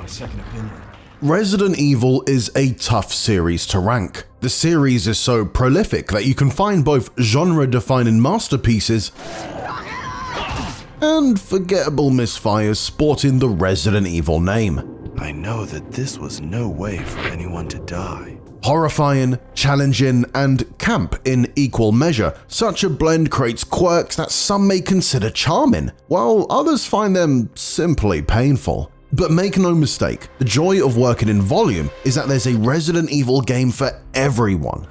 second opinion. Resident Evil is a tough series to rank. The series is so prolific that you can find both genre-defining masterpieces and forgettable misfires sporting the Resident Evil name. I know that this was no way for anyone to die. Horrifying, challenging, and camp in equal measure, such a blend creates quirks that some may consider charming, while others find them simply painful. But make no mistake, the joy of working in volume is that there's a Resident Evil game for everyone.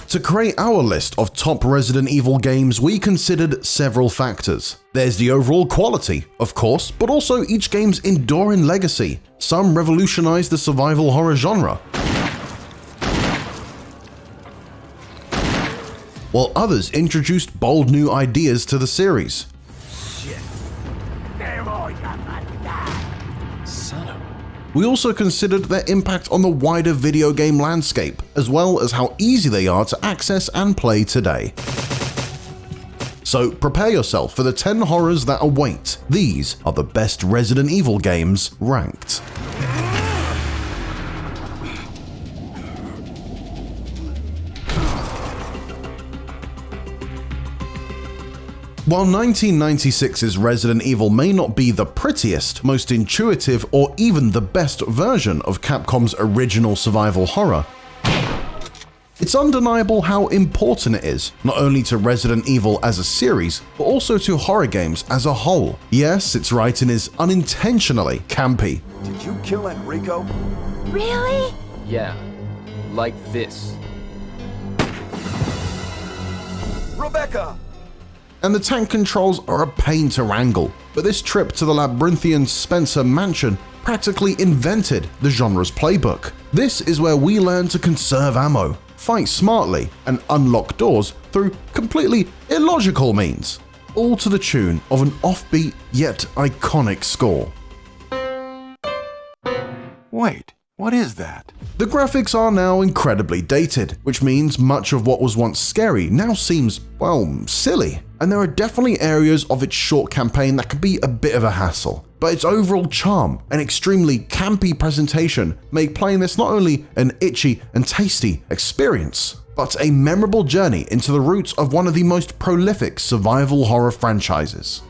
To create our list of top Resident Evil games, we considered several factors. There's the overall quality, of course, but also each game's enduring legacy. Some revolutionized the survival horror genre, while others introduced bold new ideas to the series. We also considered their impact on the wider video game landscape, as well as how easy they are to access and play today. So prepare yourself for the 10 horrors that await. These are the best Resident Evil games ranked. While 1996's Resident Evil may not be the prettiest, most intuitive, or even the best version of Capcom's original survival horror, it's undeniable how important it is, not only to Resident Evil as a series, but also to horror games as a whole. Yes, its writing is unintentionally campy. Did you kill Enrico? Really? Yeah, like this. Rebecca! And the tank controls are a pain to wrangle, but this trip to the labyrinthian Spencer mansion practically invented the genre's playbook. This is where we learn to conserve ammo, fight smartly, and unlock doors through completely illogical means, all to the tune of an offbeat yet iconic score. Wait, what is that? The graphics are now incredibly dated, which means much of what was once scary now seems, well, silly. And there are definitely areas of its short campaign that can be a bit of a hassle. But its overall charm and extremely campy presentation make playing this not only an itchy and tasty experience, but a memorable journey into the roots of one of the most prolific survival horror franchises.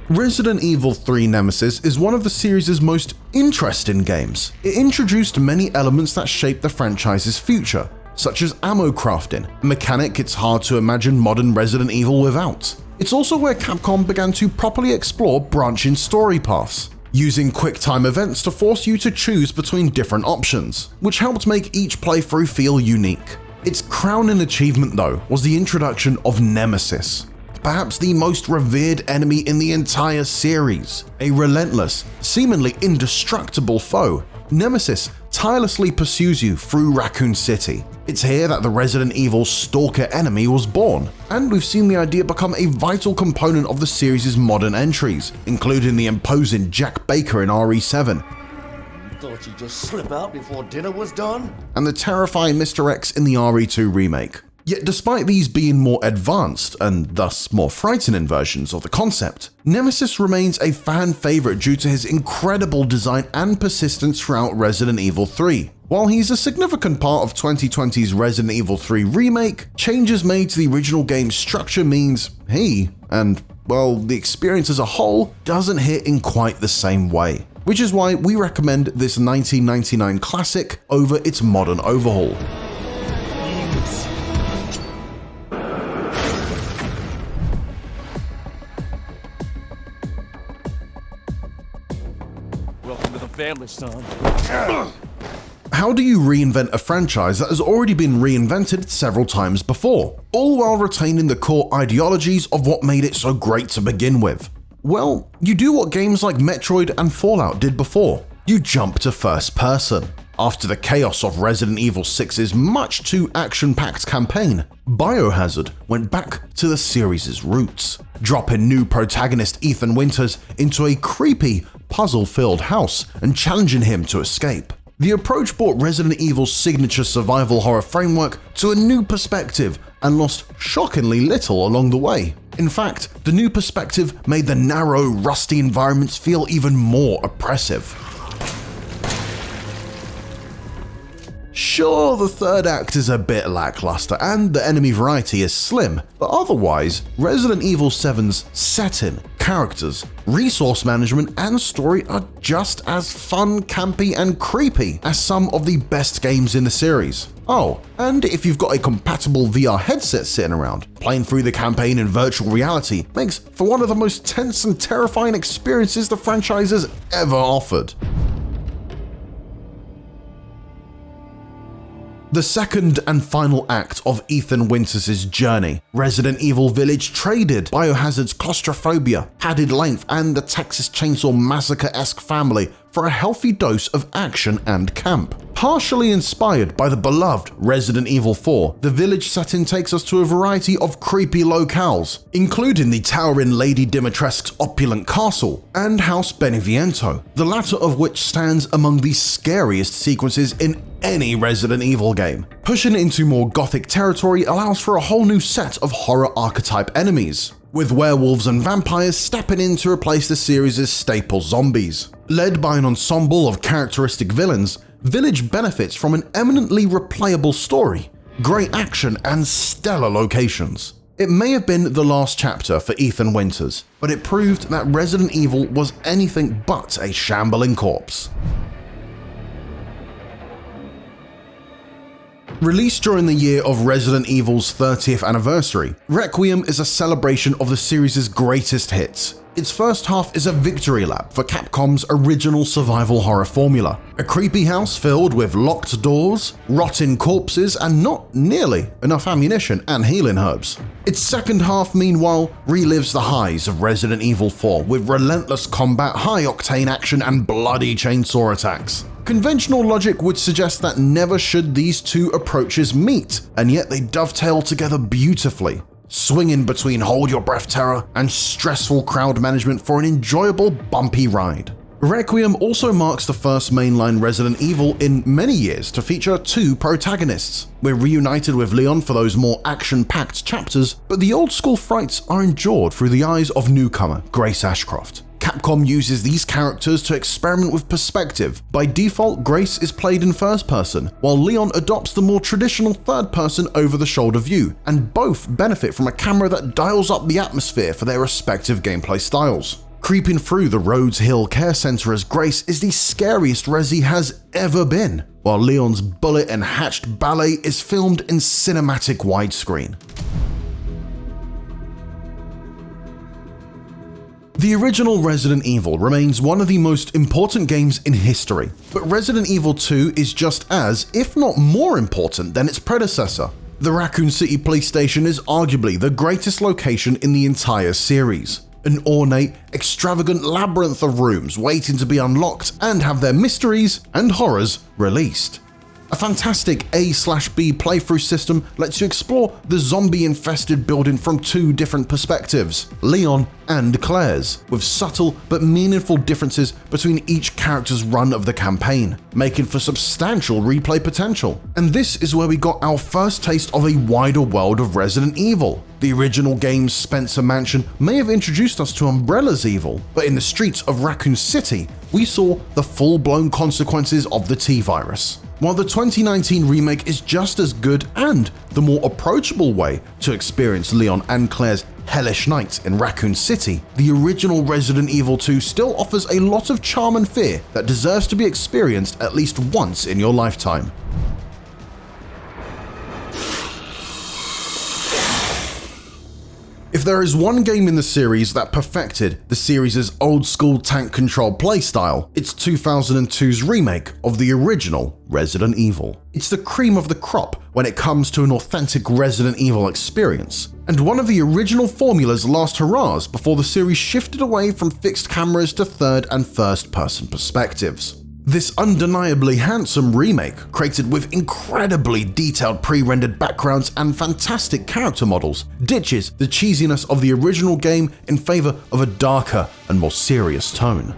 Resident Evil 3 Nemesis is one of the series' most interesting games. It introduced many elements that shaped the franchise's future, such as ammo crafting, a mechanic it's hard to imagine modern Resident Evil without. It's also where Capcom began to properly explore branching story paths, using quick-time events to force you to choose between different options, which helped make each playthrough feel unique. Its crowning achievement, though, was the introduction of Nemesis, perhaps the most revered enemy in the entire series. A relentless, seemingly indestructible foe, Nemesis tirelessly pursues you through Raccoon City. It's here that the Resident Evil stalker enemy was born, and we've seen the idea become a vital component of the series' modern entries, including the imposing Jack Baker in RE7, Thought you'd just slip out before dinner was done? and the terrifying Mr. X in the RE2 remake. Yet despite these being more advanced, and thus more frightening versions of the concept, Nemesis remains a fan favorite due to his incredible design and persistence throughout Resident Evil 3. While he's a significant part of 2020's Resident Evil 3 remake, changes made to the original game's structure means he, and well, the experience as a whole, doesn't hit in quite the same way. Which is why we recommend this 1999 classic over its modern overhaul. Welcome to the family, son. How do you reinvent a franchise that has already been reinvented several times before, all while retaining the core ideologies of what made it so great to begin with? Well, you do what games like Metroid and Fallout did before. You jump to first person. After the chaos of Resident Evil 6's much too action-packed campaign, Biohazard went back to the series' roots, dropping new protagonist Ethan Winters into a creepy, puzzle-filled house and challenging him to escape. The approach brought Resident Evil's signature survival horror framework to a new perspective and lost shockingly little along the way. In fact, the new perspective made the narrow, rusty environments feel even more oppressive. Sure, the third act is a bit lackluster and the enemy variety is slim, but otherwise, Resident Evil 7's setting, characters, resource management, and story are just as fun, campy, and creepy as some of the best games in the series. Oh, and if you've got a compatible VR headset sitting around, playing through the campaign in virtual reality makes for one of the most tense and terrifying experiences the franchise has ever offered. The second and final act of Ethan Winters' journey, Resident Evil Village traded Biohazard's claustrophobia, padded length, and the Texas Chainsaw Massacre-esque family for a healthy dose of action and camp. Partially inspired by the beloved Resident Evil 4, the Village setting takes us to a variety of creepy locales, including the towering Lady Dimitrescu's opulent castle and House Beneviento, the latter of which stands among the scariest sequences in any Resident Evil game. Pushing into more gothic territory allows for a whole new set of horror archetype enemies, with werewolves and vampires stepping in to replace the series' staple zombies. Led by an ensemble of characteristic villains, Village benefits from an eminently replayable story, great action, and stellar locations. It may have been the last chapter for Ethan Winters, but it proved that Resident Evil was anything but a shambling corpse. Released during the year of Resident Evil's 30th anniversary, Requiem is a celebration of the series' greatest hits. Its first half is a victory lap for Capcom's original survival horror formula, a creepy house filled with locked doors, rotting corpses, and not nearly enough ammunition and healing herbs. Its second half, meanwhile, relives the highs of Resident Evil 4 with relentless combat, high-octane action, and bloody chainsaw attacks. Conventional logic would suggest that never should these two approaches meet, and yet they dovetail together beautifully, swinging between hold your breath terror and stressful crowd management for an enjoyable, bumpy ride. Requiem also marks the first mainline Resident Evil in many years to feature two protagonists. We're reunited with Leon for those more action-packed chapters, but the old-school frights are endured through the eyes of newcomer Grace Ashcroft. Capcom uses these characters to experiment with perspective. By default, Grace is played in first person, while Leon adopts the more traditional third person over-the-shoulder view, and both benefit from a camera that dials up the atmosphere for their respective gameplay styles. Creeping through the Rhodes Hill Care Center as Grace is the scariest Resi has ever been, while Leon's bullet and hatched ballet is filmed in cinematic widescreen. The original Resident Evil remains one of the most important games in history, but Resident Evil 2 is just as, if not more important than its predecessor. The Raccoon City Police Station is arguably the greatest location in the entire series. An ornate, extravagant labyrinth of rooms waiting to be unlocked and have their mysteries and horrors released. A fantastic A/B playthrough system lets you explore the zombie-infested building from two different perspectives, Leon and Claire's, with subtle but meaningful differences between each character's run of the campaign, making for substantial replay potential. And this is where we got our first taste of a wider world of Resident Evil. The original game's Spencer Mansion may have introduced us to Umbrella's evil, but in the streets of Raccoon City, we saw the full-blown consequences of the T-Virus. While the 2019 remake is just as good and the more approachable way to experience Leon and Claire's hellish night in Raccoon City, the original Resident Evil 2 still offers a lot of charm and fear that deserves to be experienced at least once in your lifetime. If there is one game in the series that perfected the series' old-school tank control playstyle, it's 2002's remake of the original Resident Evil. It's the cream of the crop when it comes to an authentic Resident Evil experience, and one of the original formula's last hurrahs before the series shifted away from fixed cameras to third and first-person perspectives. This undeniably handsome remake, created with incredibly detailed pre-rendered backgrounds and fantastic character models, ditches the cheesiness of the original game in favor of a darker and more serious tone.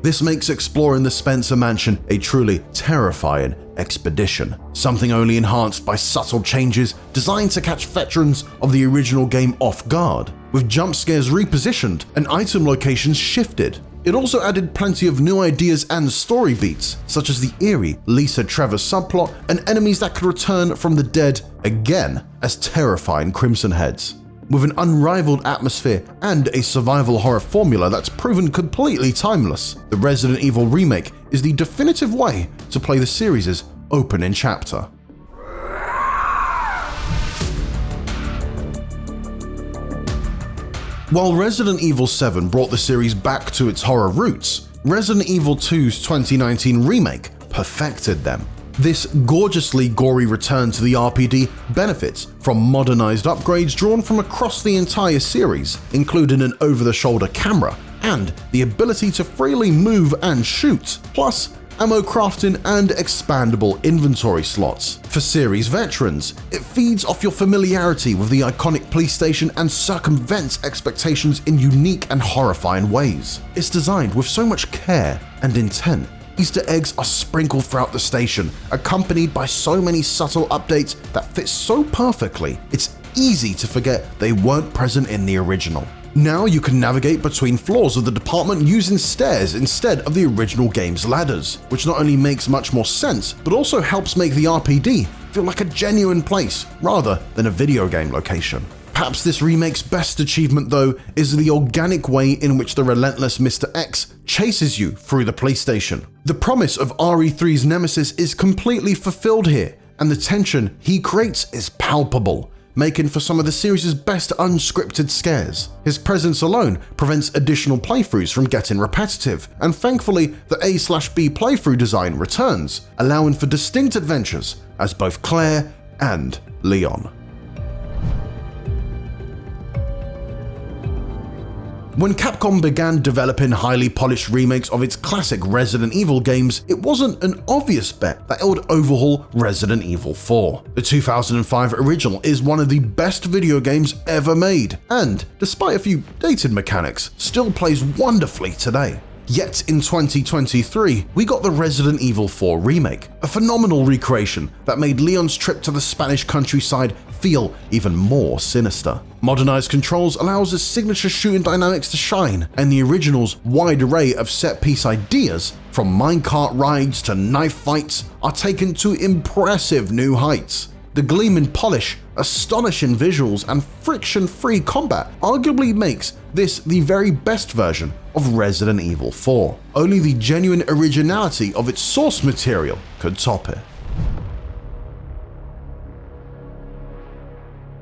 This makes exploring the Spencer Mansion a truly terrifying expedition, something only enhanced by subtle changes designed to catch veterans of the original game off guard, with jump scares repositioned and item locations shifted. It also added plenty of new ideas and story beats, such as the eerie Lisa Trevor subplot and enemies that could return from the dead again as terrifying Crimson Heads. With an unrivaled atmosphere and a survival horror formula that's proven completely timeless, the Resident Evil Remake is the definitive way to play the series' opening chapter. While Resident Evil 7 brought the series back to its horror roots, Resident Evil 2's 2019 remake perfected them. This gorgeously gory return to the RPD benefits from modernized upgrades drawn from across the entire series, including an over-the-shoulder camera and the ability to freely move and shoot, plus ammo crafting and expandable inventory slots. For series veterans, it feeds off your familiarity with the iconic police station and circumvents expectations in unique and horrifying ways. It's designed with so much care and intent. Easter eggs are sprinkled throughout the station, accompanied by so many subtle updates that fit so perfectly, it's easy to forget they weren't present in the original. Now you can navigate between floors of the department using stairs instead of the original game's ladders, which not only makes much more sense, but also helps make the RPD feel like a genuine place rather than a video game location. Perhaps this remake's best achievement, though, is the organic way in which the relentless Mr. X chases you through the police station. The promise of RE3's Nemesis is completely fulfilled here, and the tension he creates is palpable, making for some of the series' best unscripted scares. His presence alone prevents additional playthroughs from getting repetitive, and thankfully the A/B playthrough design returns, allowing for distinct adventures as both Claire and Leon. When Capcom began developing highly polished remakes of its classic Resident Evil games, it wasn't an obvious bet that it would overhaul Resident Evil 4. The 2005 original is one of the best video games ever made, and, despite a few dated mechanics, still plays wonderfully today. Yet in 2023, we got the Resident Evil 4 remake, a phenomenal recreation that made Leon's trip to the Spanish countryside feel even more sinister. Modernized controls allows his signature shooting dynamics to shine, and the original's wide array of set-piece ideas, from minecart rides to knife fights, are taken to impressive new heights. The gleaming polish, astonishing visuals, and friction-free combat arguably makes this the very best version of Resident Evil 4. Only the genuine originality of its source material could top it.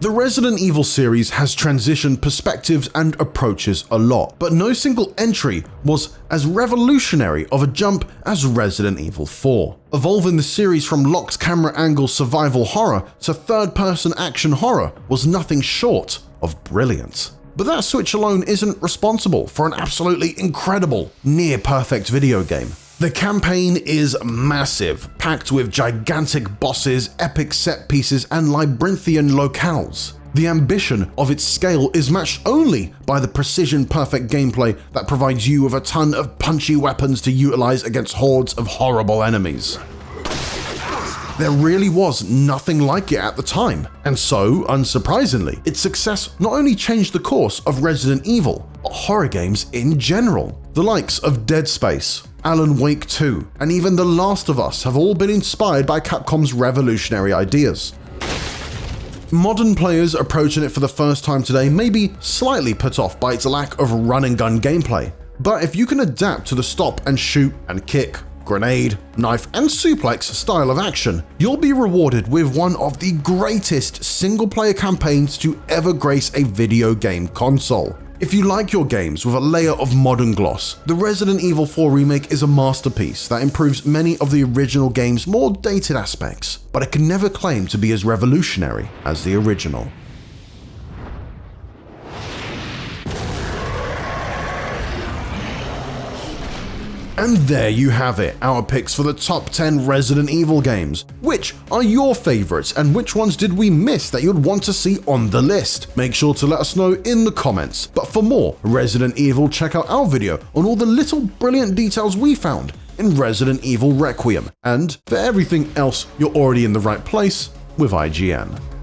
The Resident Evil series has transitioned perspectives and approaches a lot, but no single entry was as revolutionary of a jump as Resident Evil 4. Evolving the series from locked camera angle survival horror to third-person action horror was nothing short of brilliant. But that switch alone isn't responsible for an absolutely incredible, near-perfect video game. The campaign is massive, packed with gigantic bosses, epic set pieces, and labyrinthian locales. The ambition of its scale is matched only by the precision-perfect gameplay that provides you with a ton of punchy weapons to utilize against hordes of horrible enemies. There really was nothing like it at the time, and so, unsurprisingly, its success not only changed the course of Resident Evil, but horror games in general. The likes of Dead Space, Alan Wake 2, and even The Last of Us have all been inspired by Capcom's revolutionary ideas. Modern players approaching it for the first time today may be slightly put off by its lack of run-and-gun gameplay, but if you can adapt to the stop and shoot and kick, grenade, knife, and suplex style of action, you'll be rewarded with one of the greatest single-player campaigns to ever grace a video game console. If you like your games with a layer of modern gloss, the Resident Evil 4 remake is a masterpiece that improves many of the original game's more dated aspects, but it can never claim to be as revolutionary as the original. And there you have it, our picks for the top 10 Resident Evil games. Which are your favorites and which ones did we miss that you'd want to see on the list? Make sure to let us know in the comments. But for more Resident Evil, check out our video on all the little brilliant details we found in Resident Evil Requiem. And for everything else, you're already in the right place with IGN.